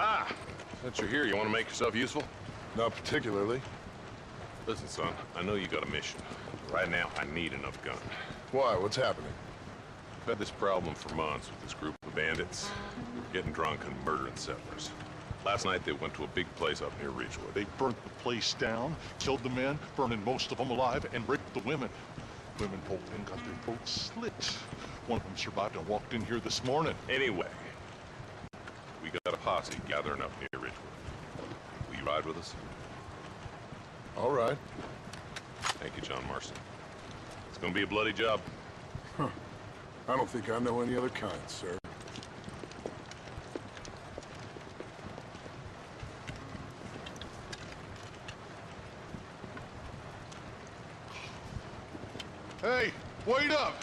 Ah, since you're here, you want to make yourself useful? Not particularly. Listen, son, I know you got a mission. Right now, I need enough gun. Why? What's happening? I've had this problem for months with this group of bandits. Getting drunk and murdering settlers. Last night, they went to a big place up near Ridgewood. They burnt the place down, killed the men, burning most of them alive, and raped the women. Women both in got their throats slit. One of them survived and walked in here this morning. Anyway, we got a posse gathering up near Ridgewood. Will you ride with us? All right. Thank you, John Marston. It's gonna be a bloody job. Huh. I don't think I know any other kind, sir. Hey, wait up!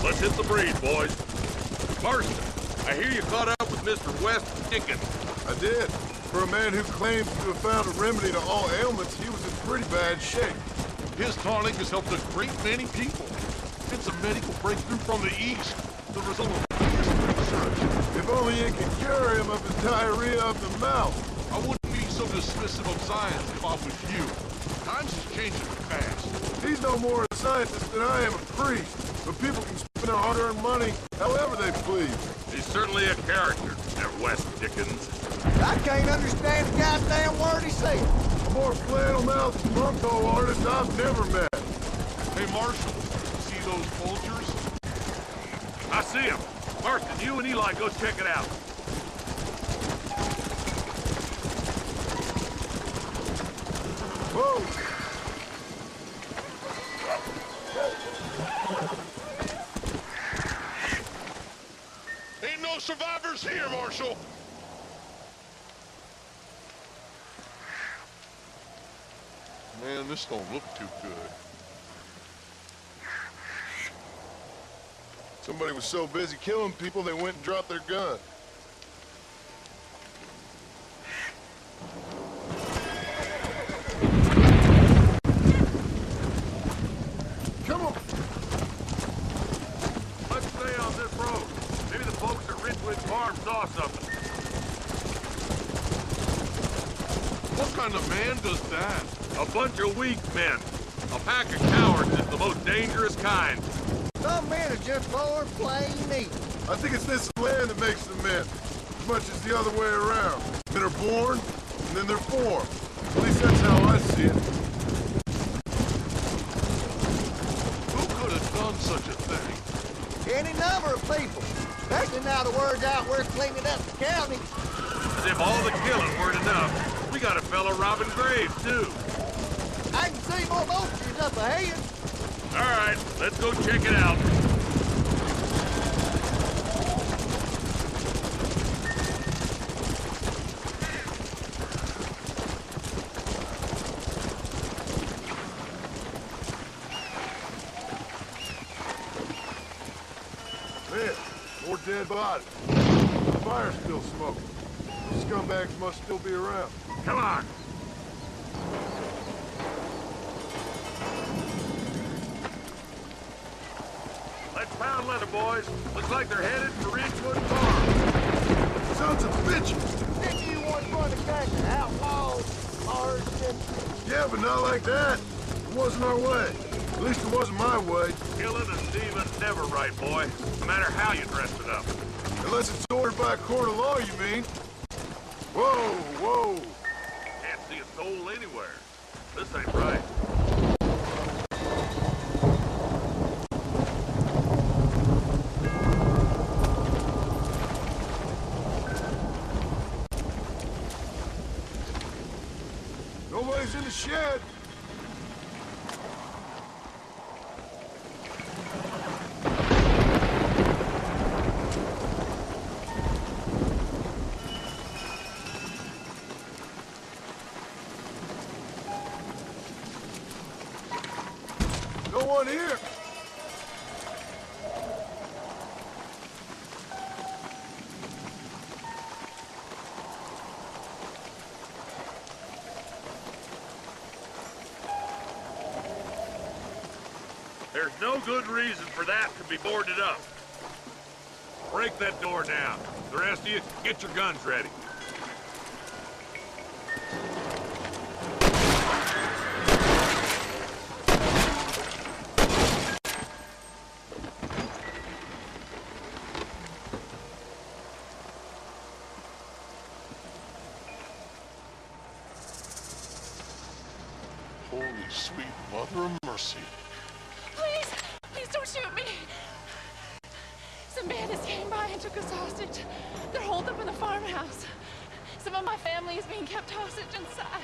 Let's hit the breeze, boys. Marston, I hear you caught up with Mr. West Dickens. I did. For a man who claims to have found a remedy to all ailments, he was in pretty bad shape. His tonic has helped a great many people. It's a medical breakthrough from the East. The result of research. If only it could cure him of his diarrhea of the mouth. I wouldn't be so dismissive of science if I was you. Times is changing fast. He's no more a scientist than I am a priest. But people can spend their hard-earned money however they please. He's certainly a character, that West Dickens. I can't understand a goddamn word he said. A more flannel-mouthed bunko artist I've never met. Hey, Marshal, see those vultures? I see him. Marston, you and Eli go check it out. Whoa! Ain't no survivors here, Marshal! Man, this don't look too good. Somebody was so busy killing people, they went and dropped their gun. Come on! Let's stay on this road. Maybe the folks at Ridgewood Farm saw something. What kind of man does that? A bunch of weak men. A pack of cowards is the most dangerous kind. Some men are just born plain meat. I think it's this land that makes them men, as much as the other way around. Men are born, and then they're formed. At least that's how I see it. Who could have done such a thing? Any number of people. Especially now the word's out we're cleaning up the county. As if all the killing weren't enough, we got a fella robbing graves, too. I can see more vultures up ahead. All right, let's go check it out. Man, more dead bodies. The fire's still smoking. The scumbags must still be around. Come on. Let's pound leather, boys. Looks like they're headed for Ridgewood Farm. Sons of bitches! Didn't you once run a gang of outlaws, Marston? Yeah, but not like that. It wasn't our way. At least it wasn't my way. Killing a Steven's never right, boy. No matter how you dressed it up. Unless it's ordered by a court of law, you mean? Whoa, whoa. Can't see a soul anywhere. This ain't right. Nobody's in the shed. No one here. There's no good reason for that to be boarded up. Break that door down. The rest of you, get your guns ready. Holy sweet mother of mercy. Please, please don't shoot me. Some bandits came by and took us hostage. They're holed up in the farmhouse. Some of my family is being kept hostage inside.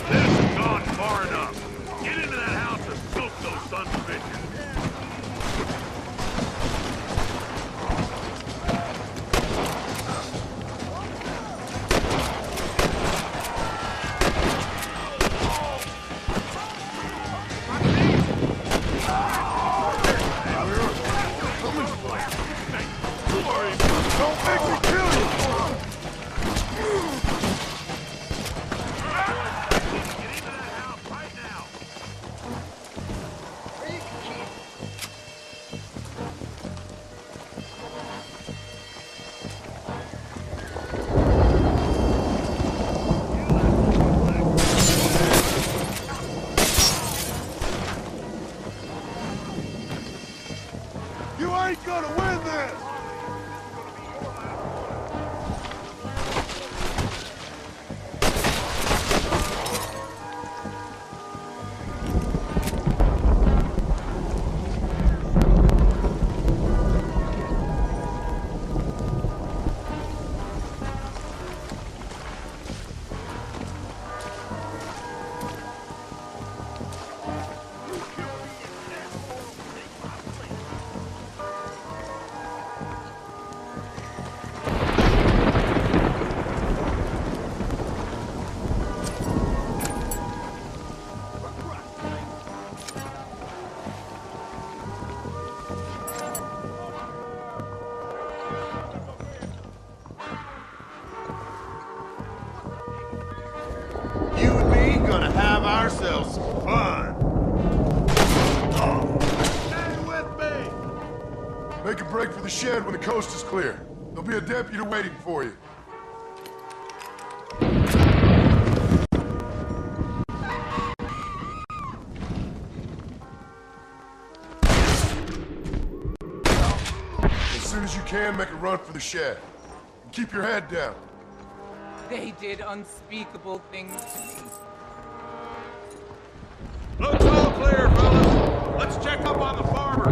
This has gone far enough. Get into that house and scoop those sons of bitches. Don't make me kill you! Get into that house right now. You ain't gonna win this! You and me gonna have ourselves some fun. Stay with me! Make a break for the shed when the coast is clear. There'll be a deputy waiting for you. As soon as you can, make a run for the shed. And keep your head down. They did unspeakable things to me. Looks all clear, fellas. Let's check up on the farmer.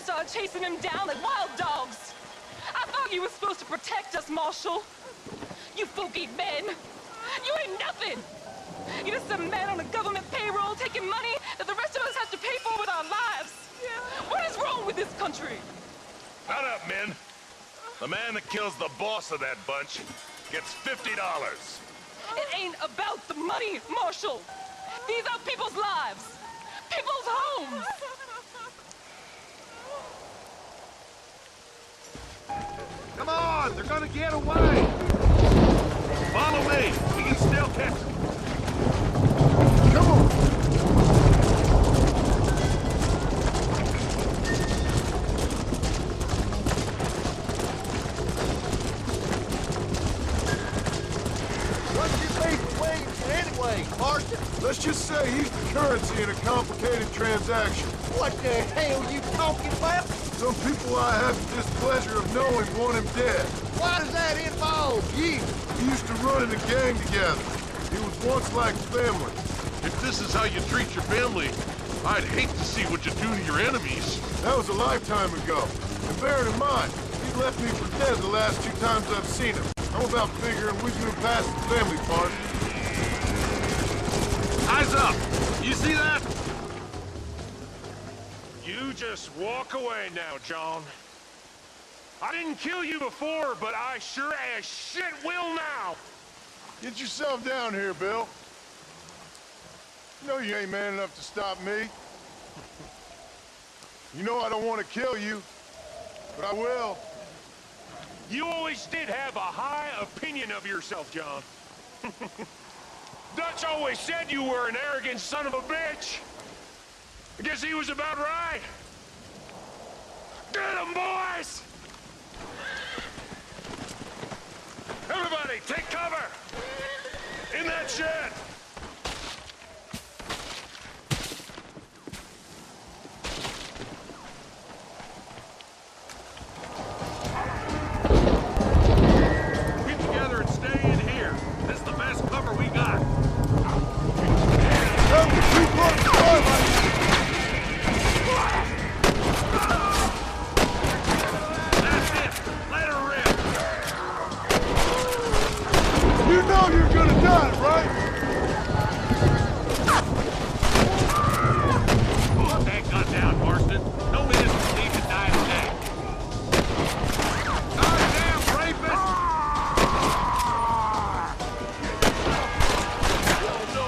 started chasing them down like wild dogs. I thought you were supposed to protect us, Marshal. You folk-eat men. You ain't nothing. You're just some man on a government payroll taking money that the rest of us have to pay for with our lives. What is wrong with this country? Shut up, men. The man that kills the boss of that bunch gets $50. It ain't about the money, Marshal. These are people's lives. People's homes. Come on, they're gonna get away. Follow me. We can still catch them. Come on! What you people waiting for anyway, Marshal? Let's just say he's the currency in a complicated transaction. What the hell you talking about? Some people I have the displeasure of knowing want him dead. Why does that involve you? We used to run in a gang together. It was once like family. If this is how you treat your family, I'd hate to see what you do to your enemies. That was a lifetime ago. And bearing in mind, he left me for dead the last 2 times I've seen him. I'm about figuring we've moved past the family part. Eyes up! You see that? You just walk away now, John. I didn't kill you before, but I sure as shit will now! Get yourself down here, Bill. You know you ain't man enough to stop me. You know I don't want to kill you, but I will. You always did have a high opinion of yourself, John. Dutch always said you were an arrogant son of a bitch. I guess he was about right. Get him, boys! Everybody, take cover! In that shed! Get together and stay in here. This is the best cover we got. That was too close to twilight. That's it. Let her rip. You know you're gonna die, right? Put that gun down, Marston. No innocent need to die today. Goddamn rapist! Oh, no.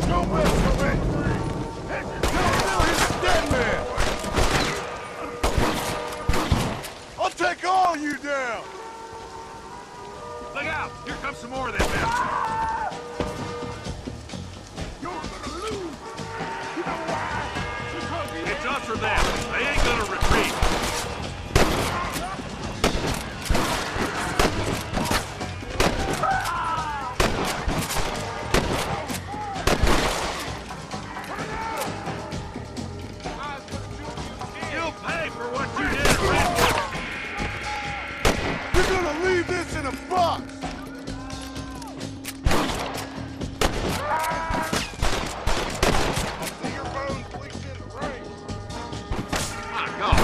Don't mess with me! Tell Bill he's a dead man! I'll take all you down! Look out! Here comes some more of them bastards. You're gonna lose! You know why? Because he It's us or them. They ain't gonna retreat. You'll pay for what you did, Redwood. You're gonna leave this in a box! See your bones bleached in the rain. My God.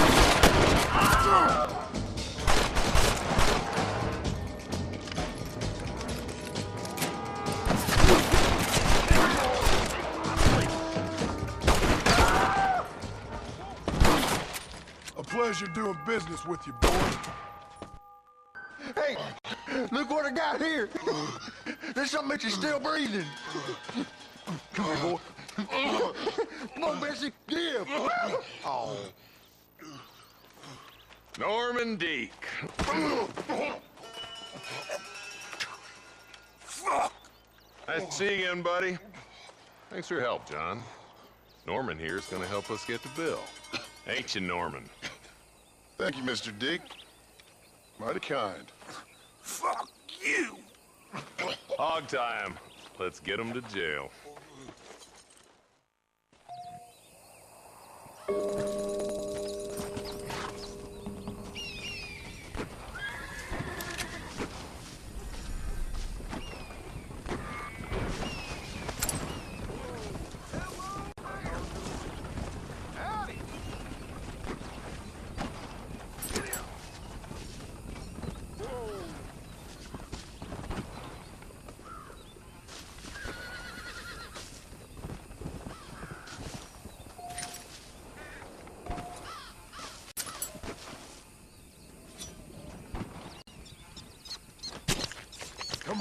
A pleasure doing business with you, boy. Hey, look what I got here. This some bitch is still breathing. Come here, boy. Come on, Bessie, give. Oh. Norman Deek. Nice to see you again, buddy. Thanks for your help, John. Norman here is gonna help us get to Bill. Ain't you, Norman? Thank you, Mr. Dick. Mighty kind. Fuck you! Hog time. Let's get him to jail.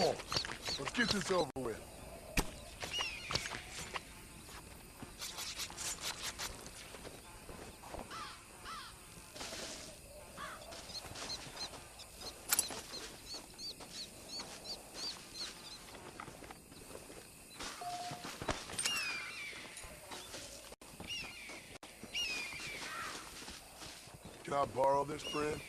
on. Let's get this over with. Can I borrow this, friend?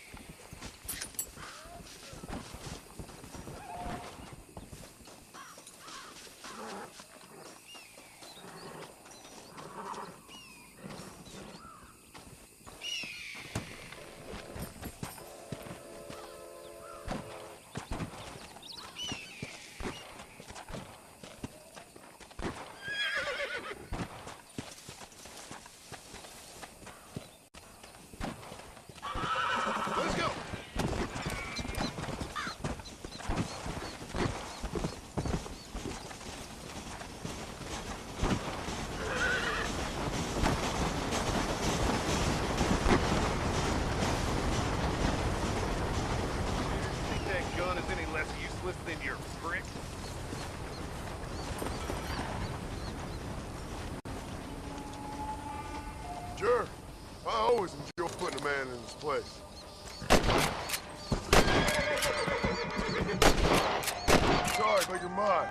Let's go! Think that gun is any less useless than your prick? Sure. I always enjoy putting a man in his place. Sorry, but you're mine.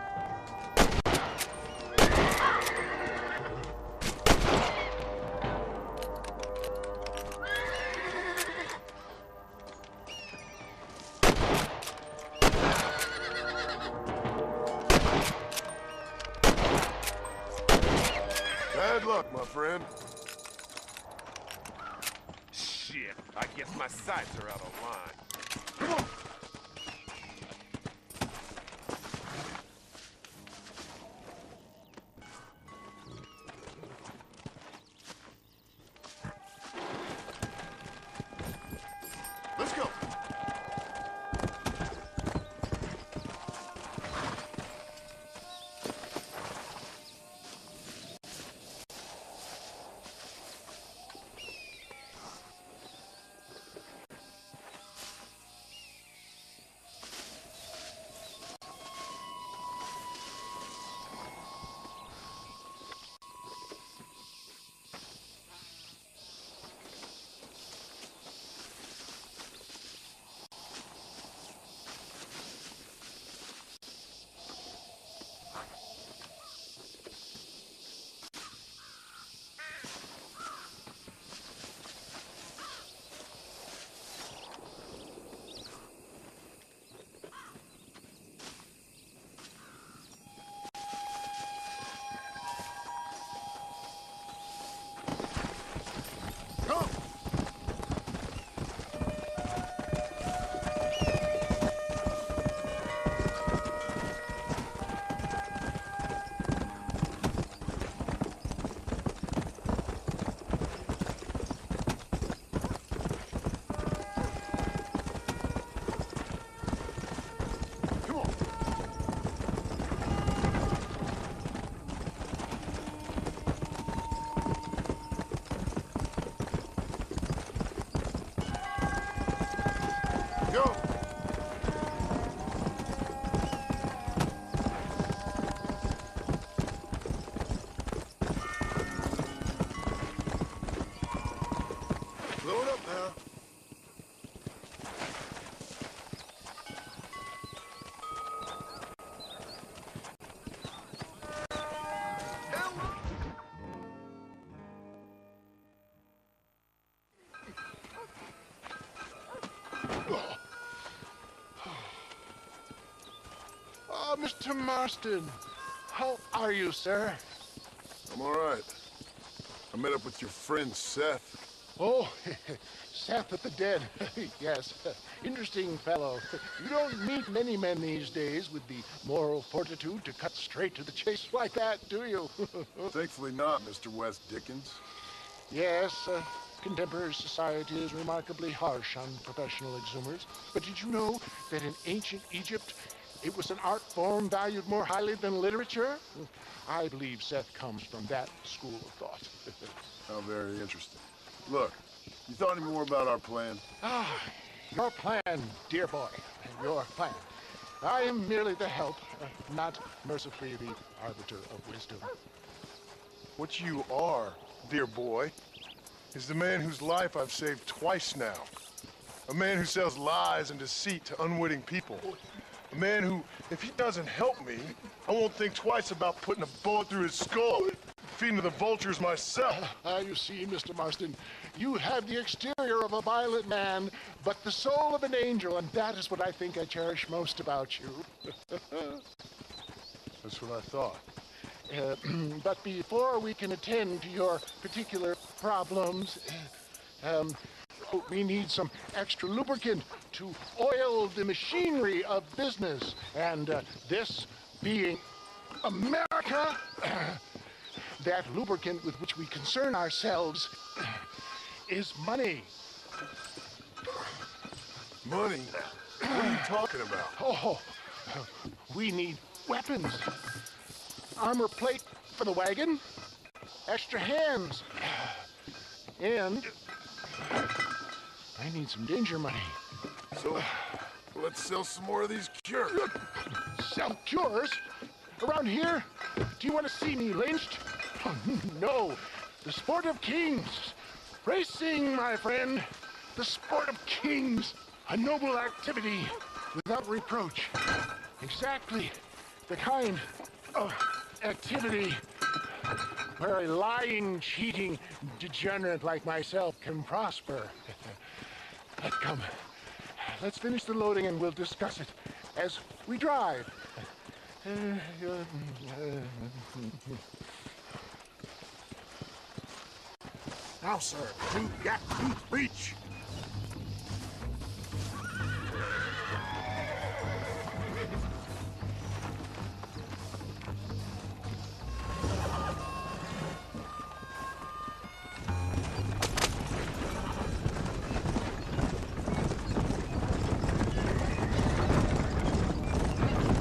Bad luck, my friend. Shit, I guess my sights are out of line. Come on! Let's go. Come! Come on! Go! Load up now. Oh, Mr. Marston. How are you, sir? I'm all right. I met up with your friend Seth. Oh, Seth of the Dead. Yes, interesting fellow. You don't meet many men these days with the moral fortitude to cut straight to the chase like that, do you? Thankfully not, Mr. West Dickens. Yes, contemporary society is remarkably harsh on professional exhumers. But did you know that in ancient Egypt, it was an art form valued more highly than literature? I believe Seth comes from that school of thought. How very interesting. Look, you thought any more about our plan? Your plan, dear boy, your plan. I am merely the help, not mercifully the arbiter of wisdom. What you are, dear boy, is the man whose life I've saved twice now. A man who sells lies and deceit to unwitting people. A man who, if he doesn't help me, I won't think twice about putting a bullet through his skull, feeding to the vultures myself. You see, Mr. Marston, you have the exterior of a violent man, but the soul of an angel, and that is what I think I cherish most about you. That's what I thought. But before we can attend to your particular problems, we need some extra lubricant to oil the machinery of business. And this being America, that lubricant with which we concern ourselves is money. Money? What are you talking about? Oh, we need weapons. Armor plate for the wagon, extra hands, and I need some danger money. So, let's sell some more of these cures. Sell cures? Around here? Do you want to see me lynched? Oh, no. The sport of kings. Racing, my friend. The sport of kings. A noble activity without reproach. Exactly the kind of activity where a lying, cheating degenerate like myself can prosper. But come, let's finish the loading and we'll discuss it as we drive. Now, sir, to Gap-Tooth Breach.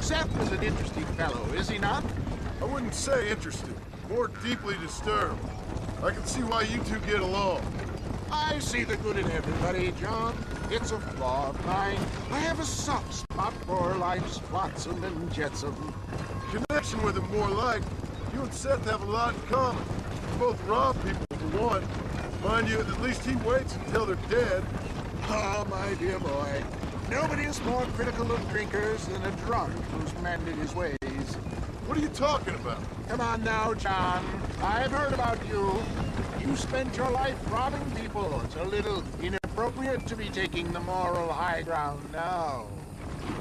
Seth is an interesting fellow, is he not? I wouldn't say interested, more deeply disturbed. I can see why you two get along. I see the good in everybody, John. It's a flaw of mine. I have a soft spot for life's flotsam and jetsam. Connection with him more like. You and Seth have a lot in common. You both rob people, for one. Mind you, at least he waits until they're dead. Oh, my dear boy. Nobody is more critical of drinkers than a drunk who's mended his ways. What are you talking about? Come on now, John. I've heard about you. You spent your life robbing people. It's a little inappropriate to be taking the moral high ground now.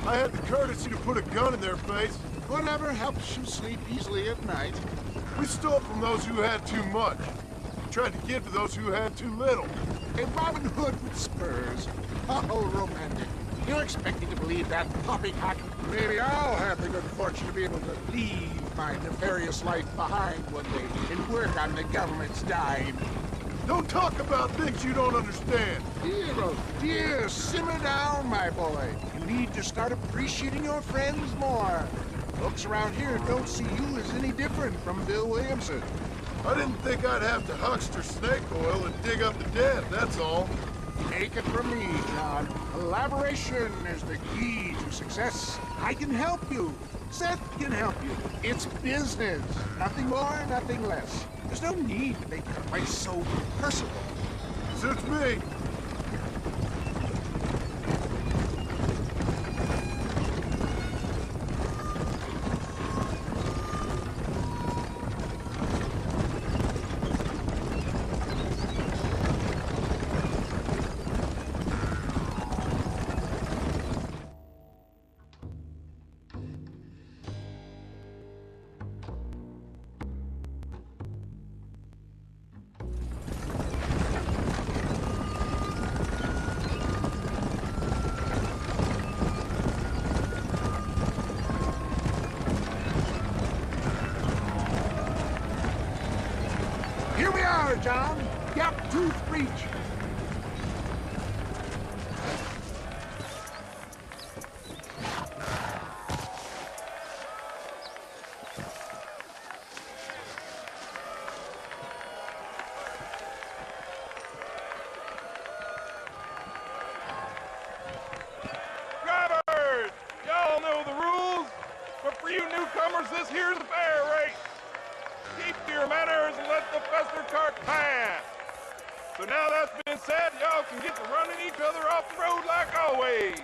I had the courtesy to put a gun in their face. Whatever helps you sleep easily at night. We stole from those who had too much. We tried to give to those who had too little. A Robin Hood with spurs. How romantic. You're expecting to believe that poppycock? Maybe I'll have the good fortune to be able to leave my nefarious life behind one day and work on the government's dime. Don't talk about things you don't understand. Dear, oh dear, simmer down, my boy. You need to start appreciating your friends more. Folks around here don't see you as any different from Bill Williamson. I didn't think I'd have to huckster snake oil and dig up the dead, that's all. Take it from me, John. Collaboration is the key to success. I can help you. Seth can help you. It's business. Nothing more, nothing less. There's no need to make it quite so personal. Suits me. Here we are, John. Gap-Tooth Breach. Drivers! Y'all know the newcomers, this here's a fair race. Keep your manners and let the fester cart pass. So now that's been said, y'all can get to running each other off the road like always.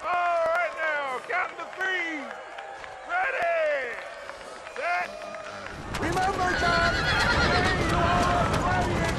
All right now, counting to 3. Ready, set. Remember, John, today you are gladiators!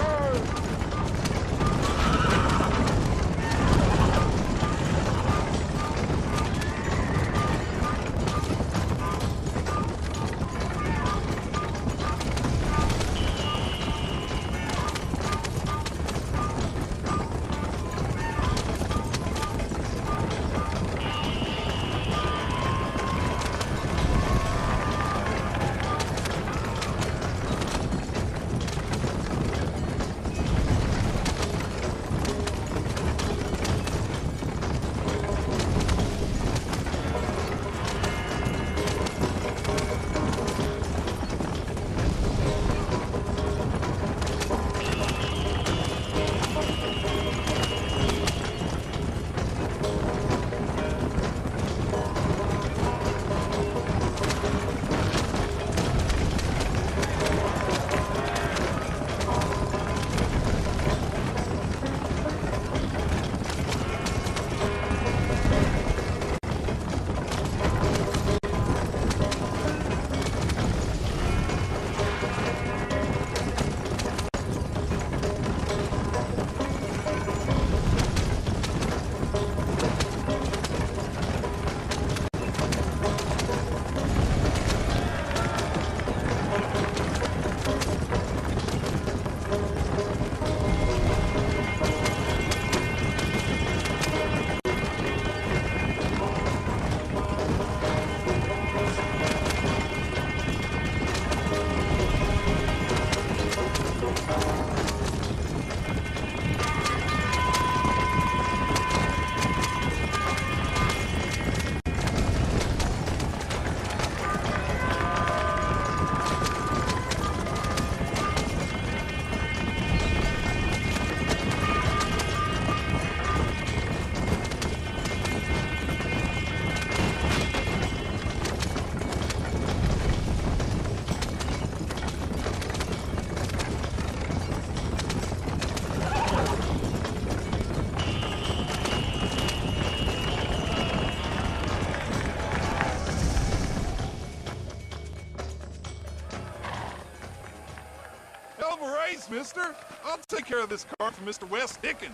Mister. I'll take care of this car for Mr. West Dickens.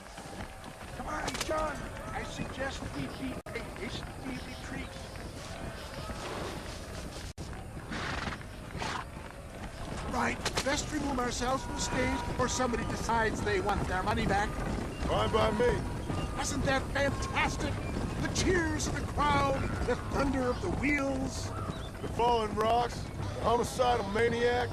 Come on, John. I suggest we keep a hasty retreat. Right, best remove ourselves from the stage before somebody decides they want their money back. Fine by me. Wasn't that fantastic? The cheers of the crowd, the thunder of the wheels. The falling rocks, the homicidal maniac.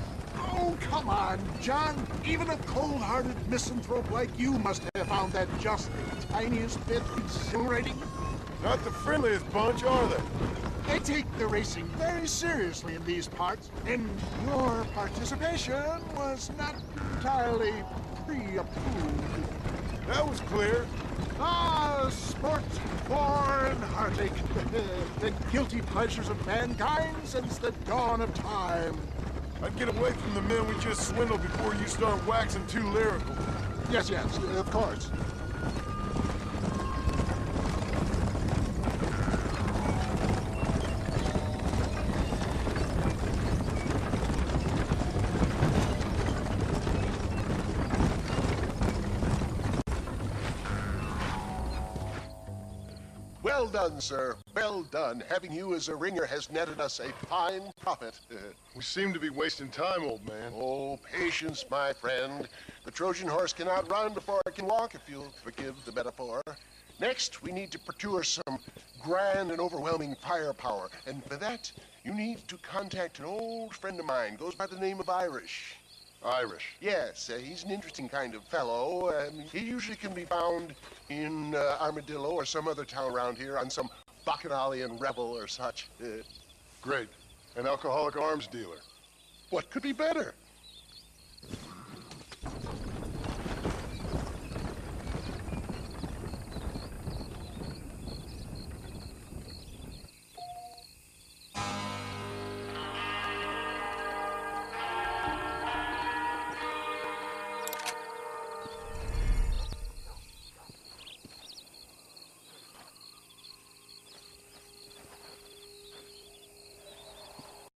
Oh, come on, John. Even a cold-hearted misanthrope like you must have found that just the tiniest bit exhilarating. Not the friendliest bunch, are they? They take the racing very seriously in these parts, and your participation was not entirely pre-approved. That was clear. Ah, sport, war, and heartache. The guilty pleasures of mankind since the dawn of time. I'd get away from the men we just swindled before you start waxing too lyrical. Yes, of course. Well done, sir. Well done. Having you as a ringer has netted us a fine profit. We seem to be wasting time, old man. Oh, patience, my friend. The Trojan horse cannot run before it can walk, if you'll forgive the metaphor. Next, we need to procure some grand and overwhelming firepower. And for that, you need to contact an old friend of mine. Goes by the name of Irish. Irish? Yes, he's an interesting kind of fellow. He usually can be found in Armadillo or some other town around here on some bacchanalian revel or such. Great. An alcoholic arms dealer. What could be better?